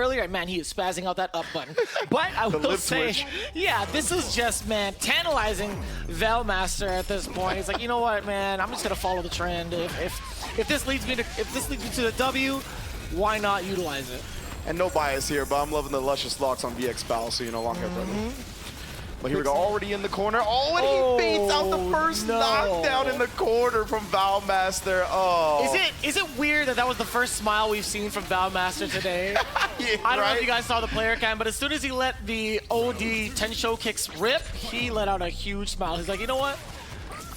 earlier, and man, he is spazzing out that up button. But I will say, yeah, this is just, man, tantalizing VALMASTER at this point. He's like, you know what, man, I'm just gonna follow the trend. If this leads me to the W, why not utilize it? And no bias here, but I'm loving the luscious locks on VXBAO, so you know, long hair brother. But here we go, already in the corner. Oh, and he baits out the first knockdown in the corner from VALMASTER. Oh. Is it weird that was the first smile we've seen from VALMASTER today? Yeah, I don't know if you guys saw the player cam, but as soon as he let the OD 10 show kicks rip, he let out a huge smile. He's like, you know what?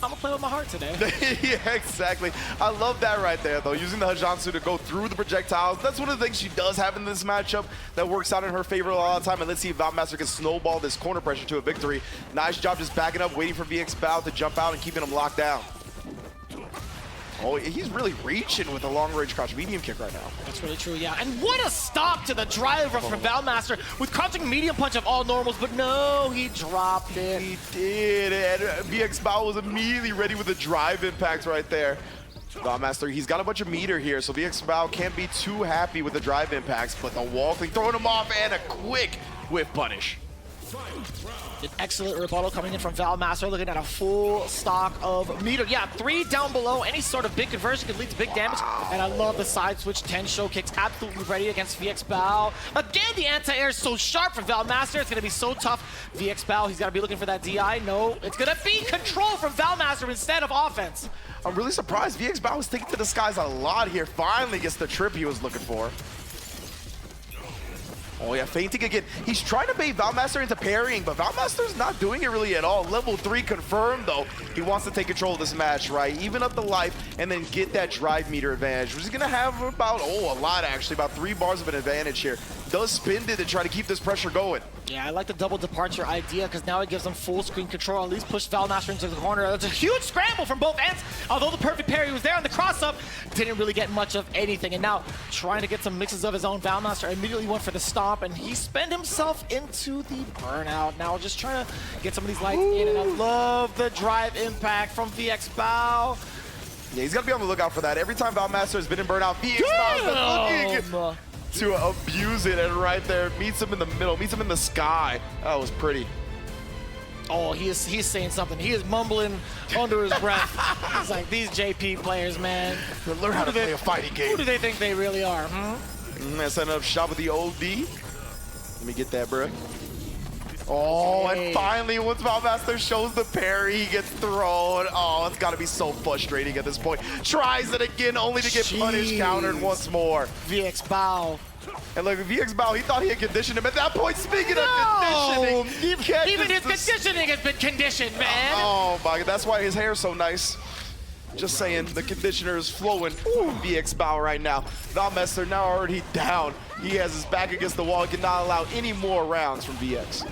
I'm gonna play with my heart today. Yeah, exactly. I love that right there, though. Using the Hajansu to go through the projectiles. That's one of the things she does have in this matchup that works out in her favor a lot of the time. And let's see if VALMASTER can snowball this corner pressure to a victory. Nice job just backing up, waiting for VXBAO to jump out and keeping him locked down. Oh, he's really reaching with a long-range crouch medium kick right now. That's really true, yeah. And what a stop to the driver from VALMASTER with crouching medium punch of all normals, but no, he dropped it. He did, and VXBAO was immediately ready with the drive impact right there. VALMASTER, he's got a bunch of meter here, so VXBAO can't be too happy with the drive impacts, but the wall thing throwing him off and a quick whiff punish. An excellent rebuttal coming in from VALMASTER, looking at a full stock of meter. Yeah, 3 down below. Any sort of big conversion could lead to big damage. And I love the side switch 10 show kicks, absolutely ready against VXBAO. Again, the anti-air is so sharp for VALMASTER. It's going to be so tough. VXBAO, he's got to be looking for that DI. No, it's going to be control from VALMASTER instead of offense. I'm really surprised. VXBAO was taking to the skies a lot here. Finally gets the trip he was looking for. Oh yeah, feinting again. He's trying to bait VALMASTER into parrying, but VALMASTER's not doing it really at all. Level 3 confirmed, though. He wants to take control of this match, right? Even up the life and then get that drive meter advantage. He's gonna have about, a lot actually, about 3 bars of an advantage here. Does spin it to try to keep this pressure going. Yeah, I like the double departure idea because now it gives them full screen control. At least push VALMASTER into the corner. That's a huge scramble from both ends. Although the perfect parry was there on the cross-up, didn't really get much of anything. And now trying to get some mixes of his own, VALMASTER immediately went for the stomp, and he spent himself into the burnout. Now just trying to get some of these lights in, and I love the drive impact from VXBAO. Yeah, he's got to be on the lookout for that. Every time VALMASTER has been in burnout, VXBAO's been looking to abuse it, and right there, meets him in the middle, meets him in the sky. That was pretty. Oh, he's saying something. He is mumbling under his breath. He's like, these JP players, man. Learn how to play a fighting game. Who do they think they really are? Setting up shop with the OD. Let me get that, bro. Oh, and finally, once VALMASTER shows the parry, he gets thrown. Oh, it's got to be so frustrating at this point. Tries it again, only to get punished, countered once more. VXBAO. And look, VXBAO, he thought he had conditioned him. At that point, speaking of conditioning, even his conditioning has been conditioned, man. Oh my God, that's why his hair's so nice. Just saying, the conditioner is flowing. Ooh, VXBAO right now. VALMASTER now already down. He has his back against the wall. He cannot allow any more rounds from VX.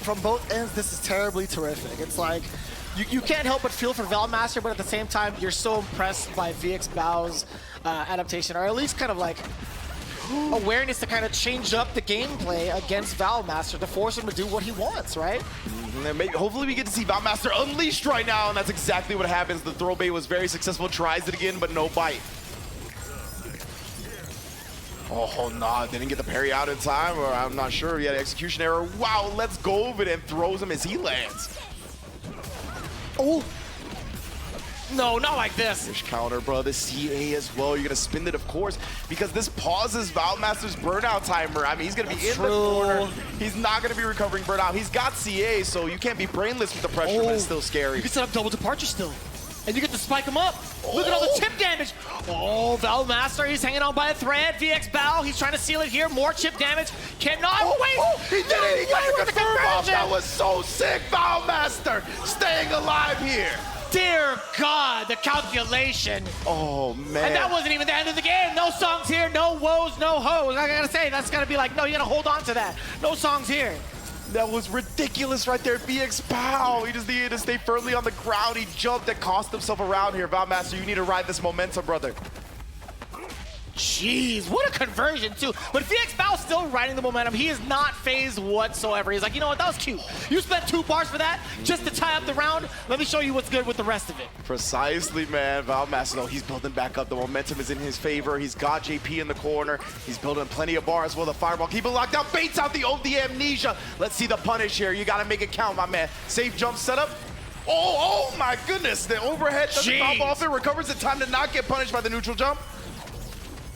From both ends, this is terribly terrific. It's like, you can't help but feel for VALMASTER, but at the same time, you're so impressed by VXBAO's adaptation, or at least kind of like awareness to kind of change up the gameplay against VALMASTER to force him to do what he wants, right? And maybe, hopefully we get to see VALMASTER unleashed right now, and that's exactly what happens. The throw bait was very successful, tries it again, but no bite. Oh, nah, didn't get the parry out in time, or I'm not sure. He had an execution error. Wow, let's go of it and throws him as he lands. Oh. No, not like this. Fish counter, bro. The CA as well. You're going to spin it, of course, because this pauses VALMASTER's burnout timer. I mean, he's going to be in the corner. He's not going to be recovering burnout. He's got CA, so you can't be brainless with the pressure, but it's still scary. You can set up double departure still. And you get to spike him up. Look at all the chip damage. Oh, VALMASTER, he's hanging on by a thread. VXBAO, he's trying to seal it here. More chip damage. Cannot wait. He did it. He got the confirm off. That was so sick. VALMASTER staying alive here. Dear God, the calculation. Oh, man. And that wasn't even the end of the game. No songs here, no woes, no hoes. I gotta say, that's gotta be like, no, you gotta hold on to that. No songs here. That was ridiculous right there. VXBAO, he just needed to stay firmly on the ground. He jumped and cost himself around here. VALMASTER, you need to ride this momentum, brother. Jeez, what a conversion too. But VXBAO still riding the momentum. He is not phased whatsoever. He's like, you know what, that was cute. You spent 2 bars for that just to tie up the round. Let me show you what's good with the rest of it. Precisely, man. VALMASTER, though, he's building back up. The momentum is in his favor. He's got JP in the corner. He's building plenty of bars. Well, the fireball, keep it locked down. Baits out the amnesia. Let's see the punish here. You got to make it count, my man. Safe jump setup. Oh my goodness. The overhead doesn't pop off it. Recovers the time to not get punished by the neutral jump.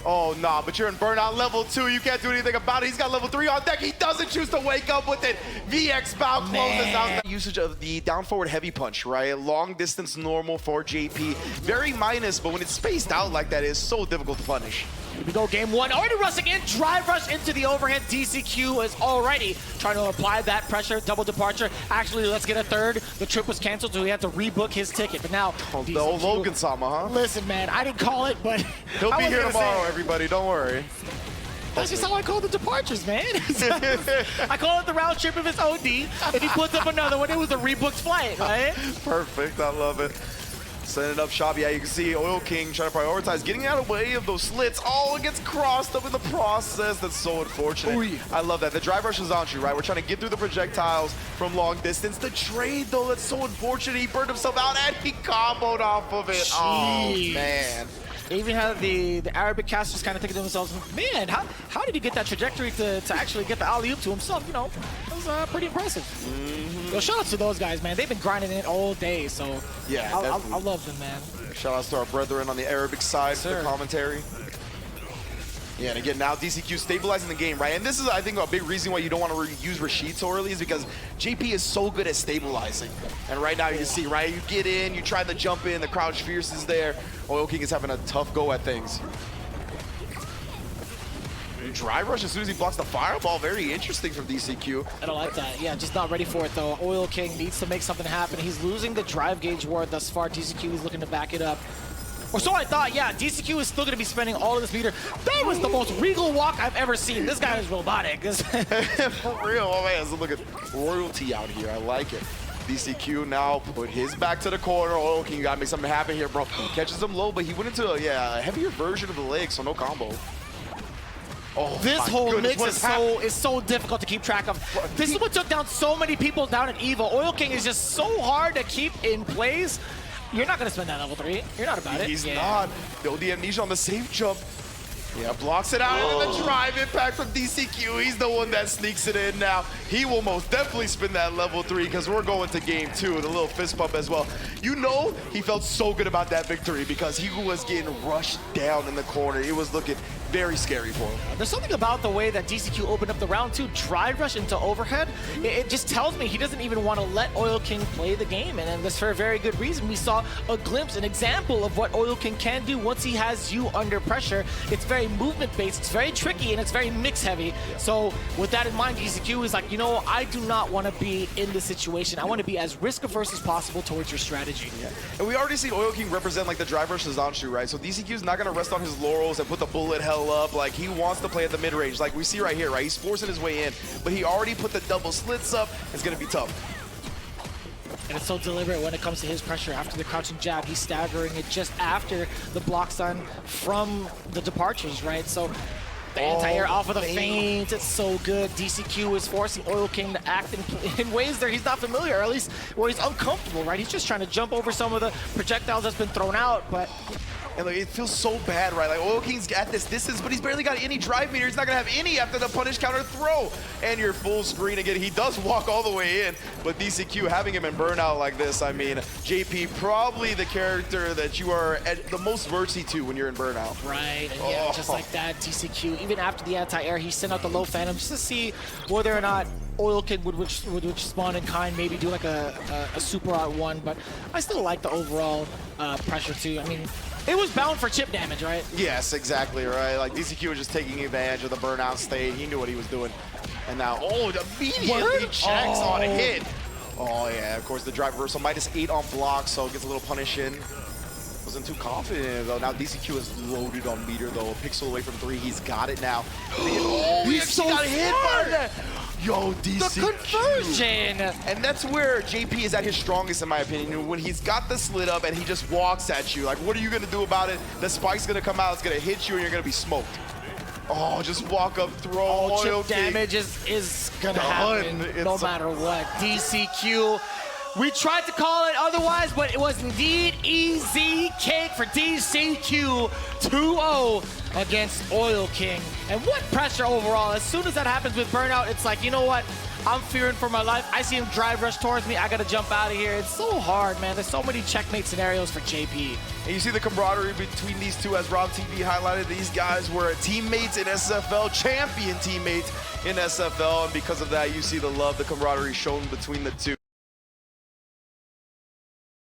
Oh, nah, but you're in burnout level 2. You can't do anything about it. He's got level 3 on deck. He doesn't choose to wake up with it. VXBAO closes out the usage of the down forward heavy punch, right? Long distance normal for JP. Very minus, but when it's spaced out like that, it's so difficult to punish. Here we go, game 1. Already rushing in, drive rush into the overhead. DCQ is already trying to apply that pressure, double departure. Actually, let's get a third. The trip was canceled, so he had to rebook his ticket. But now, the old Logan-sama, huh? Listen, man, I didn't call it, but he'll be here tomorrow, everybody. Don't worry. That's just how I call the departures, man. I call it the round trip if it's OD. If he puts up another one, it was a rebooked flight, right? Perfect. I love it. Setting up shop. Yeah, you can see Oil King trying to prioritize getting out of the way of those slits. Oh, it gets crossed up in the process. That's so unfortunate. Ooh. I love that. The drive rush is on you, right? We're trying to get through the projectiles from long distance. The trade, though, that's so unfortunate. He burned himself out and he comboed off of it. Jeez. Oh, man. They even had the Arabic casters kind of thinking to themselves, man, how did he get that trajectory to actually get the alley-oop to himself? You know, that was pretty impressive. Yo, shout out to those guys, man. They've been grinding it all day, so yeah, I love them, man. Shout outs to our brethren on the Arabic side for the commentary. Yeah, and again, now DCQ stabilizing the game, right? And this is, I think, a big reason why you don't want to use Rashid so early is because JP is so good at stabilizing. And right now you can see, right? You get in, you try to jump in, the crouch fierce is there. Oil King is having a tough go at things. Drive rush as soon as he blocks the fireball. Very interesting from DCQ. I don't like that. Yeah, just not ready for it, though. Oil King needs to make something happen. He's losing the drive gauge war thus far. DCQ is looking to back it up. Or so I thought. Yeah, DCQ is still going to be spending all of this meter. That was the most regal walk I've ever seen. This guy is robotic. For real. Oh, man. So look at royalty out here. I like it. DCQ now put his back to the corner. Oil King, you got to make something happen here, bro. Catches him low, but he went into a heavier version of the leg, so no combo. Oh, this whole mix is so difficult to keep track of. This is what took down so many people down at EVO. Oil King is just so hard to keep in place. You're not going to spend that level 3. You're not about it. He's not. The amnesia on the safe jump. Yeah, blocks it out, and the drive impact from DCQ. He's the one that sneaks it in now. He will most definitely spin that level 3 because we're going to game 2 with a little fist pump as well. You know he felt so good about that victory because he was getting rushed down in the corner. It was looking very scary for him. There's something about the way that DCQ opened up the round 2 drive rush into overhead. It just tells me he doesn't even want to let Oil King play the game, and that's for a very good reason. We saw a glimpse, an example of what Oil King can do once he has you under pressure. It's very movement-based, it's very tricky, and it's very mix-heavy. So with that in mind, DCQ is like, you know, I do not want to be in this situation. I want to be as risk-averse as possible towards your strategy. Yeah. And we already see Oil King represent like the drive rush Zanshu, right? So DCQ is not going to rest on his laurels and put the bullet hell up. Like, he wants to play at the mid-range, like we see right here, right? He's forcing his way in, but he already put the double slits up. It's going to be tough. And it's so deliberate when it comes to his pressure after the crouching jab. He's staggering it just after the block stun from the departures, right? So the anti-air off of the feints, it's so good. DCQ is forcing Oil King to act in ways that he's not familiar, or at least where he's uncomfortable, right? He's just trying to jump over some of the projectiles that's been thrown out, but and like, it feels so bad, right? Like, Oil King's at this distance, but he's barely got any drive meter. He's not gonna have any after the punish counter throw. And your full screen again. He does walk all the way in, but DCQ having him in burnout like this, I mean, JP, probably the character that you are at the most mercy to when you're in burnout. Right, and yeah, just like that, DCQ, even after the anti-air, he sent out the low phantom just to see whether or not Oil King would respond in kind, maybe do like a super out one, but I still like the overall pressure too. I mean, it was bound for chip damage, right? Yes, exactly, right? Like, DCQ was just taking advantage of the burnout state. He knew what he was doing. And now, immediately checks on a hit. Oh, yeah, of course, the drive reversal. -8 on block, so gets a little punish in. Wasn't too confident, though. Now DCQ is loaded on meter, though. A pixel away from 3. He's got it now. He's so got hit by that. Yo, DCQ. The conversion! And that's where JP is at his strongest, in my opinion, when he's got the slit up and he just walks at you. Like, what are you gonna do about it? The spike's gonna come out, it's gonna hit you, and you're gonna be smoked. Oh, just walk up, throw oil chip damage is gonna happen no matter what. DCQ. We tried to call it otherwise, but it was indeed easy cake for DCQ 2-0 against Oil King. And what pressure overall. As soon as that happens with Burnout, it's like, you know what? I'm fearing for my life. I see him drive rush towards me. I got to jump out of here. It's so hard, man. There's so many checkmate scenarios for JP. And you see the camaraderie between these two, as Rob TV highlighted. These guys were teammates in SFL, champion teammates in SFL. And because of that, you see the love, the camaraderie shown between the two.